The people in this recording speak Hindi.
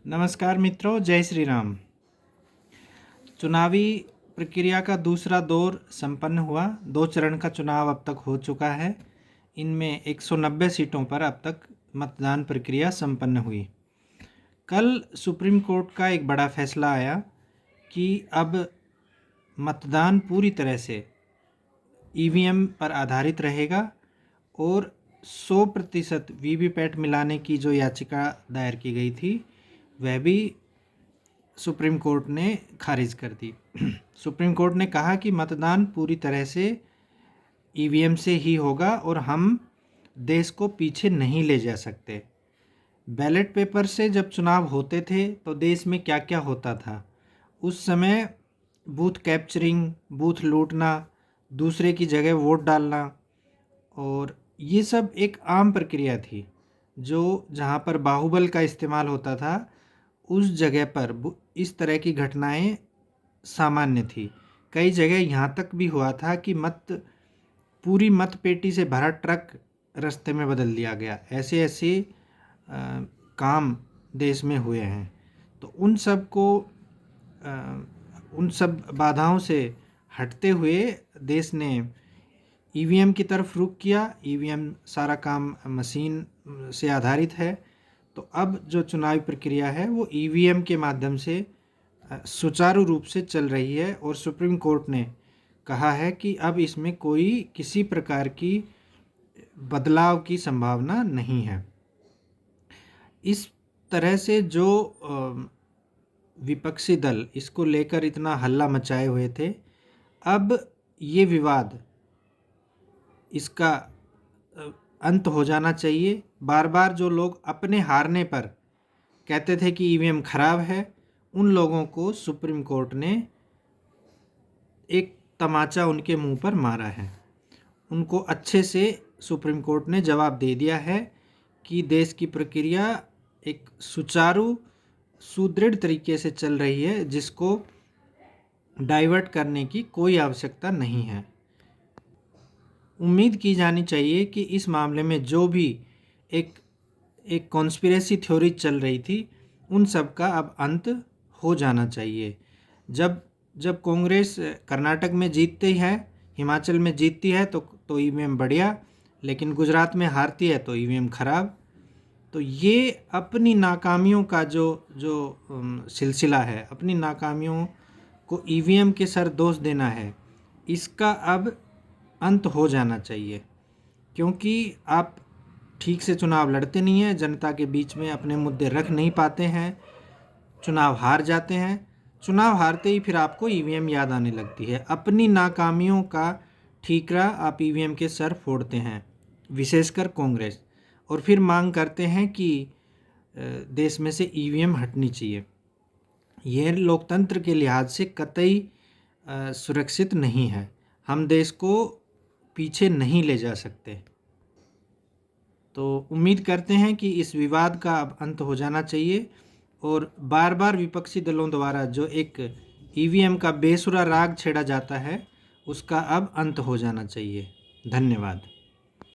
नमस्कार मित्रों, जय श्री राम। चुनावी प्रक्रिया का दूसरा दौर संपन्न हुआ। 2 चरण का चुनाव अब तक हो चुका है। इनमें 190 सीटों पर अब तक मतदान प्रक्रिया संपन्न हुई। कल सुप्रीम कोर्ट का एक बड़ा फैसला आया कि अब मतदान पूरी तरह से ईवीएम पर आधारित रहेगा और 100% वीवीपैट मिलाने की जो याचिका दायर की गई थी वह भी सुप्रीम कोर्ट ने खारिज कर दी। सुप्रीम कोर्ट ने कहा कि मतदान पूरी तरह से ईवीएम से ही होगा और हम देश को पीछे नहीं ले जा सकते। बैलेट पेपर से जब चुनाव होते थे तो देश में क्या क्या होता था। उस समय बूथ कैप्चरिंग, बूथ लूटना, दूसरे की जगह वोट डालना और ये सब एक आम प्रक्रिया थी। जो जहाँ पर बाहुबल का इस्तेमाल होता था उस जगह पर इस तरह की घटनाएं सामान्य थी। कई जगह यहाँ तक भी हुआ था कि पूरी मत पेटी से भरा ट्रक रास्ते में बदल दिया गया। ऐसे ऐसे काम देश में हुए हैं। तो उन सब बाधाओं से हटते हुए देश ने ईवीएम की तरफ रुख किया। ईवीएम सारा काम मशीन से आधारित है। तो अब जो चुनावी प्रक्रिया है वो ईवीएम के माध्यम से सुचारू रूप से चल रही है और सुप्रीम कोर्ट ने कहा है कि अब इसमें कोई किसी प्रकार की बदलाव की संभावना नहीं है। इस तरह से जो विपक्षी दल इसको लेकर इतना हल्ला मचाए हुए थे, अब ये विवाद इसका अंत हो जाना चाहिए। बार बार जो लोग अपने हारने पर कहते थे कि ईवीएम खराब है, उन लोगों को सुप्रीम कोर्ट ने एक तमाचा उनके मुंह पर मारा है। उनको अच्छे से सुप्रीम कोर्ट ने जवाब दे दिया है कि देश की प्रक्रिया एक सुचारू सुदृढ़ तरीके से चल रही है, जिसको डाइवर्ट करने की कोई आवश्यकता नहीं है। उम्मीद की जानी चाहिए कि इस मामले में जो भी एक कॉन्स्पिरेसी थ्योरी चल रही थी उन सब का अब अंत हो जाना चाहिए। जब कांग्रेस कर्नाटक में जीतती है, हिमाचल में जीतती है तो ईवीएम बढ़िया, लेकिन गुजरात में हारती है तो ईवीएम खराब। तो ये अपनी नाकामियों का जो सिलसिला है, अपनी नाकामियों को ईवीएम के सर दोष देना है, इसका अब अंत हो जाना चाहिए। क्योंकि आप ठीक से चुनाव लड़ते नहीं हैं, जनता के बीच में अपने मुद्दे रख नहीं पाते हैं, चुनाव हार जाते हैं। चुनाव हारते ही फिर आपको ईवीएम याद आने लगती है। अपनी नाकामियों का ठीकरा आप ईवीएम के सर फोड़ते हैं, विशेषकर कांग्रेस, और फिर मांग करते हैं कि देश में से ईवीएम हटनी चाहिए। यह लोकतंत्र के लिहाज से कतई सुरक्षित नहीं है। हम देश को पीछे नहीं ले जा सकते। तो उम्मीद करते हैं कि इस विवाद का अब अंत हो जाना चाहिए और बार बार विपक्षी दलों द्वारा जो एक ईवीएम का बेसुरा राग छेड़ा जाता है उसका अब अंत हो जाना चाहिए। धन्यवाद।